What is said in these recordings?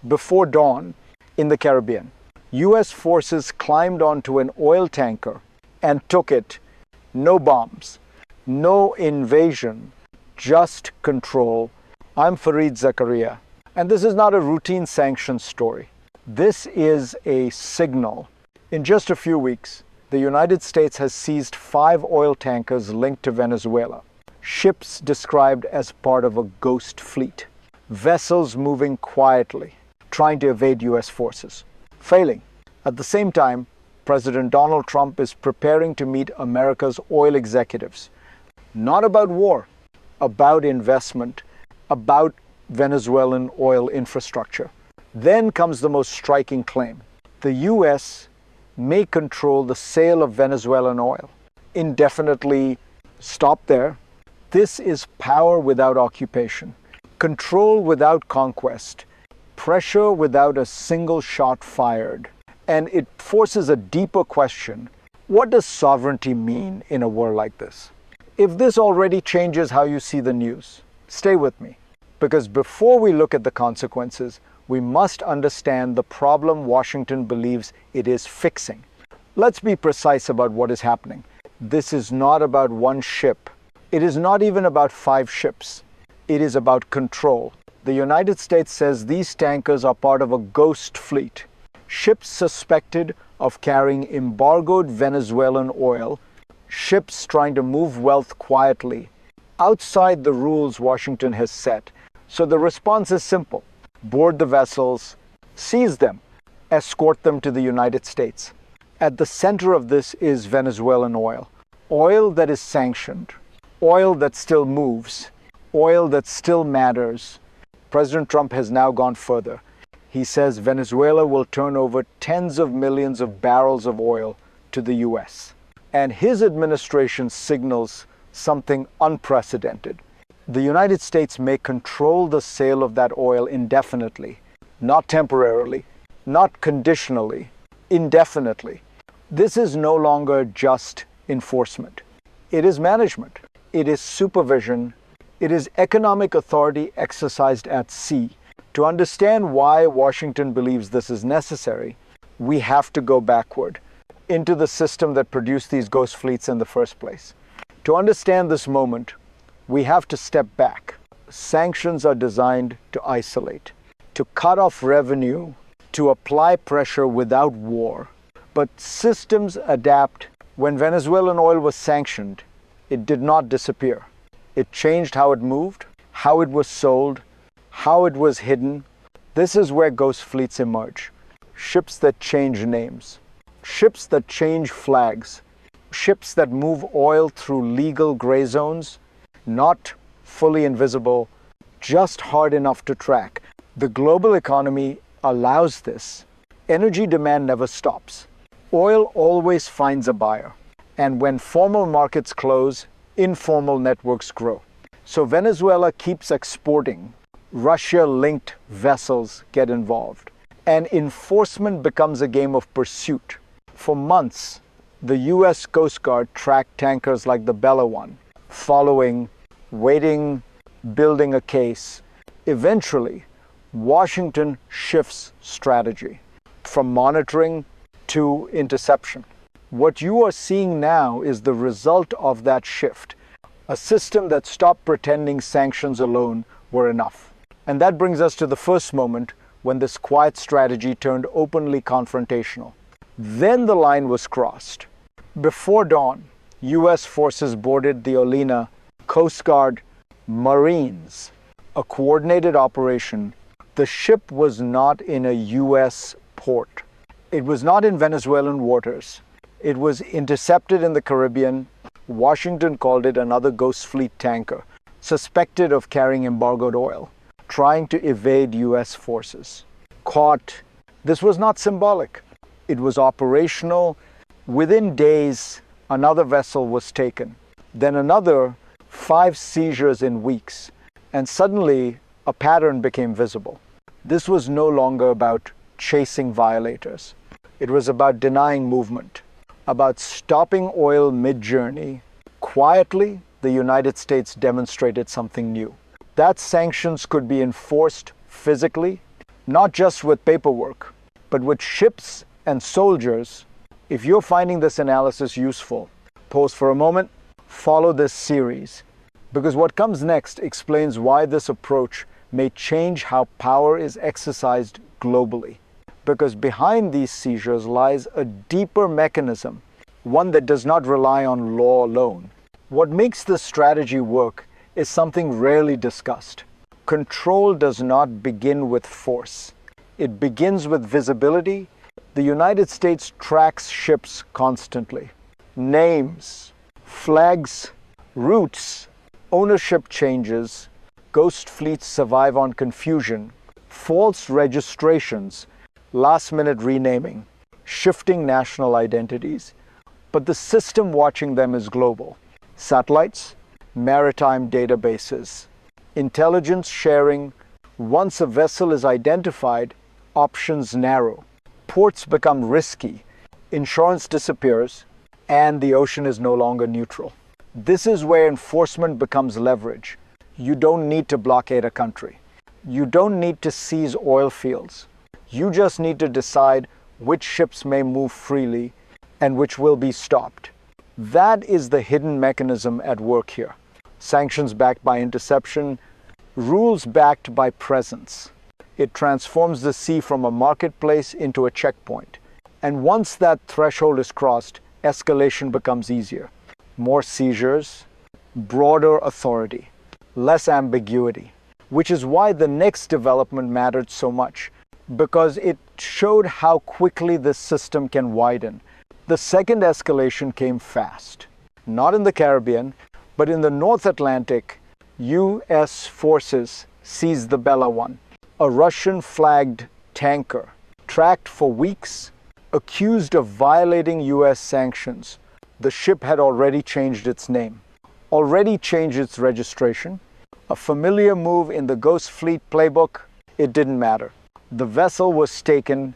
Before dawn in the Caribbean, U.S. forces climbed onto an oil tanker and took it. No bombs, no invasion, just control. I'm Fareed Zakaria, and this is not a routine sanctions story. This is a signal. In just a few weeks, the United States has seized 5 oil tankers linked to Venezuela, ships described as part of a ghost fleet, vessels moving quietly, trying to evade U.S. forces, failing. At the same time, President Donald Trump is preparing to meet America's oil executives. Not about war, about investment, about Venezuelan oil infrastructure. Then comes the most striking claim. The U.S. may control the sale of Venezuelan oil. Indefinitely. Stop there. This is power without occupation, control without conquest, pressure without a single shot fired. And it forces a deeper question. What does sovereignty mean in a world like this? If this already changes how you see the news, stay with me. Because before we look at the consequences, we must understand the problem Washington believes it is fixing. Let's be precise about what is happening. This is not about one ship. It is not even about 5 ships. It is about control. The United States says these tankers are part of a ghost fleet. Ships suspected of carrying embargoed Venezuelan oil, ships trying to move wealth quietly, outside the rules Washington has set. So the response is simple. Board the vessels, seize them, escort them to the United States. At the center of this is Venezuelan oil. Oil that is sanctioned, oil that still moves, oil that still matters. President Trump has now gone further. He says Venezuela will turn over tens of millions of barrels of oil to the U.S. And his administration signals something unprecedented. The United States may control the sale of that oil indefinitely, not temporarily, not conditionally, indefinitely. This is no longer just enforcement. It is management. It is supervision. It is economic authority exercised at sea. To understand why Washington believes this is necessary, we have to go backward into the system that produced these ghost fleets in the first place. To understand this moment, we have to step back. Sanctions are designed to isolate, to cut off revenue, to apply pressure without war. But systems adapt. When Venezuelan oil was sanctioned, it did not disappear. It changed how it moved, how it was sold, how it was hidden. This is where ghost fleets emerge. Ships that change names, ships that change flags, ships that move oil through legal gray zones, not fully invisible, just hard enough to track. The global economy allows this. Energy demand never stops. Oil always finds a buyer. And when formal markets close, informal networks grow. So Venezuela keeps exporting. Russia-linked vessels get involved. And enforcement becomes a game of pursuit. For months, the U.S. Coast Guard tracked tankers like the Bella one, following, waiting, building a case. Eventually, Washington shifts strategy from monitoring to interception. What you are seeing now is the result of that shift, a system that stopped pretending sanctions alone were enough. And that brings us to the first moment when this quiet strategy turned openly confrontational. Then the line was crossed. Before dawn, U.S. forces boarded the Olena Coast Guard Marines, a coordinated operation. The ship was not in a U.S. port. It was not in Venezuelan waters. It was intercepted in the Caribbean. Washington called it another ghost fleet tanker, suspected of carrying embargoed oil, trying to evade U.S. forces. Caught. This was not symbolic. It was operational. Within days, another vessel was taken. Then another, 5 seizures in weeks. And suddenly, a pattern became visible. This was no longer about chasing violators. It was about denying movement, about stopping oil mid-journey. Quietly, the United States demonstrated something new. That sanctions could be enforced physically, not just with paperwork, but with ships and soldiers. If you're finding this analysis useful, pause for a moment, follow this series, because what comes next explains why this approach may change how power is exercised globally. Because behind these seizures lies a deeper mechanism, one that does not rely on law alone. What makes this strategy work is something rarely discussed. Control does not begin with force. It begins with visibility. The United States tracks ships constantly. Names, flags, routes, ownership changes, ghost fleets survive on confusion, false registrations, last-minute renaming, shifting national identities. But the system watching them is global. Satellites, maritime databases, intelligence sharing. Once a vessel is identified, options narrow. Ports become risky, insurance disappears, and the ocean is no longer neutral. This is where enforcement becomes leverage. You don't need to blockade a country. You don't need to seize oil fields. You just need to decide which ships may move freely and which will be stopped. That is the hidden mechanism at work here. Sanctions backed by interception, rules backed by presence. It transforms the sea from a marketplace into a checkpoint. And once that threshold is crossed, escalation becomes easier. More seizures, broader authority, less ambiguity, which is why the next development mattered so much, because it showed how quickly this system can widen. The second escalation came fast, not in the Caribbean, but in the North Atlantic. U.S. forces seized the Bella One, a Russian-flagged tanker, tracked for weeks, accused of violating U.S. sanctions. The ship had already changed its name, already changed its registration. A familiar move in the Ghost Fleet playbook. It didn't matter. The vessel was taken,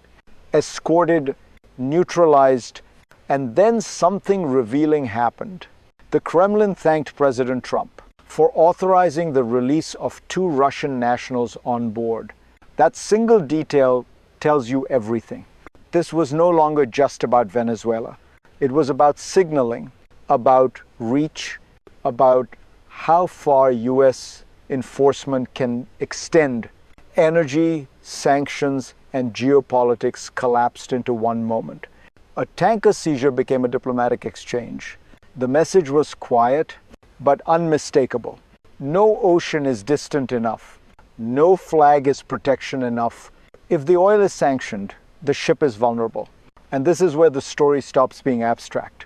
escorted, neutralized, and then something revealing happened. The Kremlin thanked President Trump for authorizing the release of 2 Russian nationals on board. That single detail tells you everything. This was no longer just about Venezuela. It was about signaling, about reach, about how far U.S. enforcement can extend. Energy, sanctions, and geopolitics collapsed into one moment. A tanker seizure became a diplomatic exchange. The message was quiet, but unmistakable. No ocean is distant enough. No flag is protection enough. If the oil is sanctioned, the ship is vulnerable. And this is where the story stops being abstract.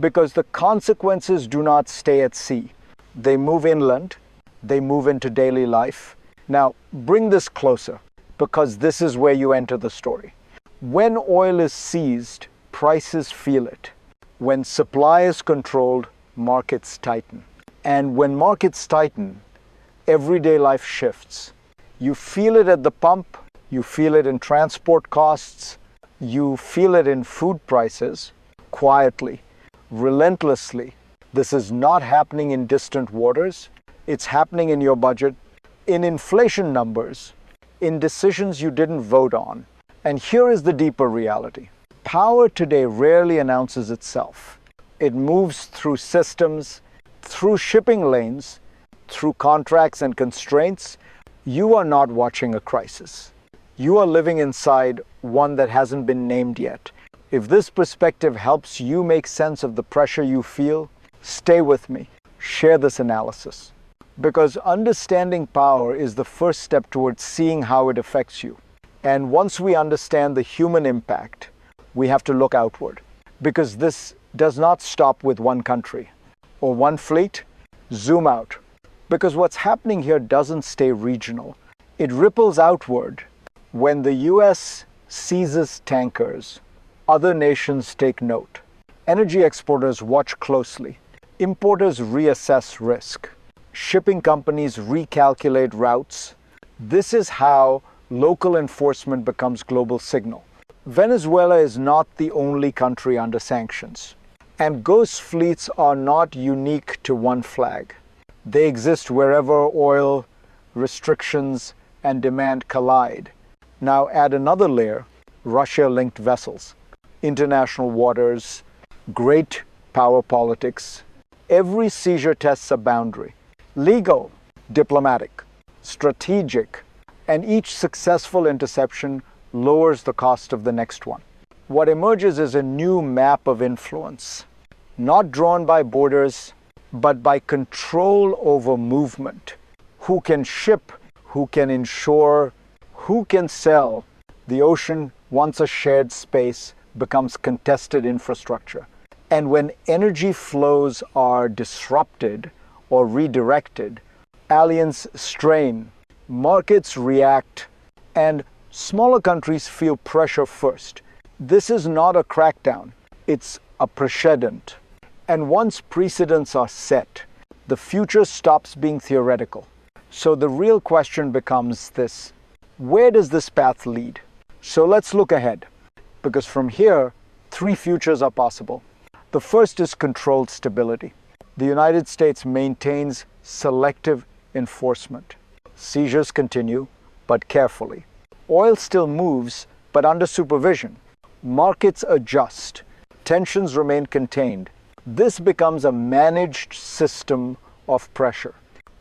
Because the consequences do not stay at sea. They move inland. They move into daily life. Now, bring this closer, because this is where you enter the story. When oil is seized, prices feel it. When supply is controlled, markets tighten. And when markets tighten, everyday life shifts. You feel it at the pump, you feel it in transport costs, you feel it in food prices, quietly, relentlessly. This is not happening in distant waters. It's happening in your budget, in inflation numbers, in decisions you didn't vote on. And here is the deeper reality. Power today rarely announces itself. It moves through systems, through shipping lanes, through contracts and constraints. You are not watching a crisis. You are living inside one that hasn't been named yet. If this perspective helps you make sense of the pressure you feel, stay with me. Share this analysis. Because understanding power is the first step towards seeing how it affects you. And once we understand the human impact, we have to look outward. Because this does not stop with one country or one fleet. Zoom out. Because what's happening here doesn't stay regional. It ripples outward. When the U.S. seizes tankers, other nations take note. Energy exporters watch closely. Importers reassess risk. Shipping companies recalculate routes. This is how local enforcement becomes global signal. Venezuela is not the only country under sanctions. And ghost fleets are not unique to one flag. They exist wherever oil, restrictions, and demand collide. Now add another layer, Russia-linked vessels, international waters, great power politics. Every seizure tests a boundary, legal, diplomatic, strategic, and each successful interception lowers the cost of the next one. What emerges is a new map of influence, not drawn by borders, but by control over movement. Who can ship, who can insure, who can sell. The ocean, once a shared space, becomes contested infrastructure. And when energy flows are disrupted or redirected, alliances strain, markets react, and smaller countries feel pressure first. This is not a crackdown, it's a precedent. And once precedents are set, the future stops being theoretical. So the real question becomes this: where does this path lead? So let's look ahead, because from here, three futures are possible. The first is controlled stability. The United States maintains selective enforcement. Seizures continue, but carefully. Oil still moves, but under supervision. Markets adjust. Tensions remain contained. This becomes a managed system of pressure.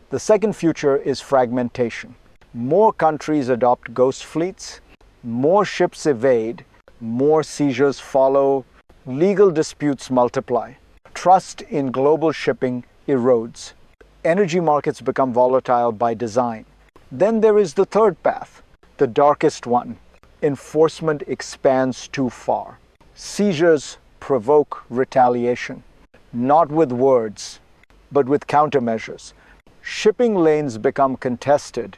The second future is fragmentation. More countries adopt ghost fleets, more ships evade, more seizures follow, legal disputes multiply. Trust in global shipping erodes. Energy markets become volatile by design. Then there is the third path, the darkest one. Enforcement expands too far. Seizures provoke retaliation, not with words, but with countermeasures. Shipping lanes become contested.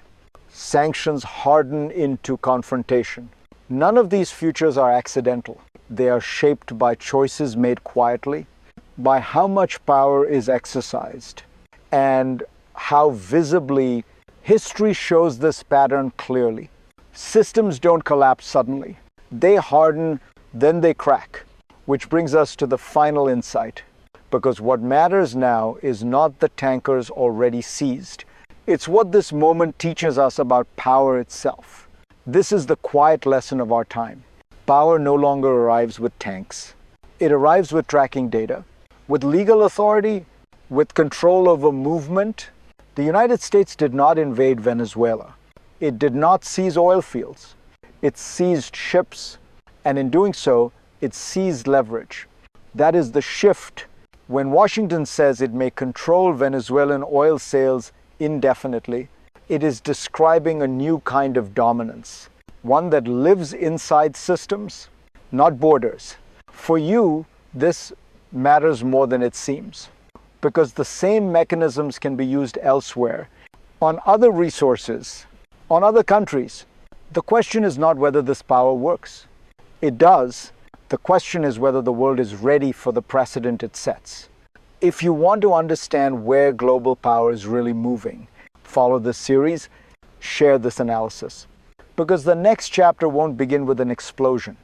Sanctions harden into confrontation. None of these futures are accidental. They are shaped by choices made quietly, by how much power is exercised, and how visibly history shows this pattern clearly. Systems don't collapse suddenly. They harden, then they crack. Which brings us to the final insight. Because what matters now is not the tankers already seized. It's what this moment teaches us about power itself. This is the quiet lesson of our time. Power no longer arrives with tanks. It arrives with tracking data, with legal authority, with control over movement. The United States did not invade Venezuela. It did not seize oil fields. It seized ships, and in doing so, it seized leverage. That is the shift. When Washington says it may control Venezuelan oil sales indefinitely, it is describing a new kind of dominance, one that lives inside systems, not borders. For you, this matters more than it seems, because the same mechanisms can be used elsewhere, on other resources, on other countries. The question is not whether this power works. It does. The question is whether the world is ready for the precedent it sets. If you want to understand where global power is really moving, follow this series, share this analysis. Because the next chapter won't begin with an explosion.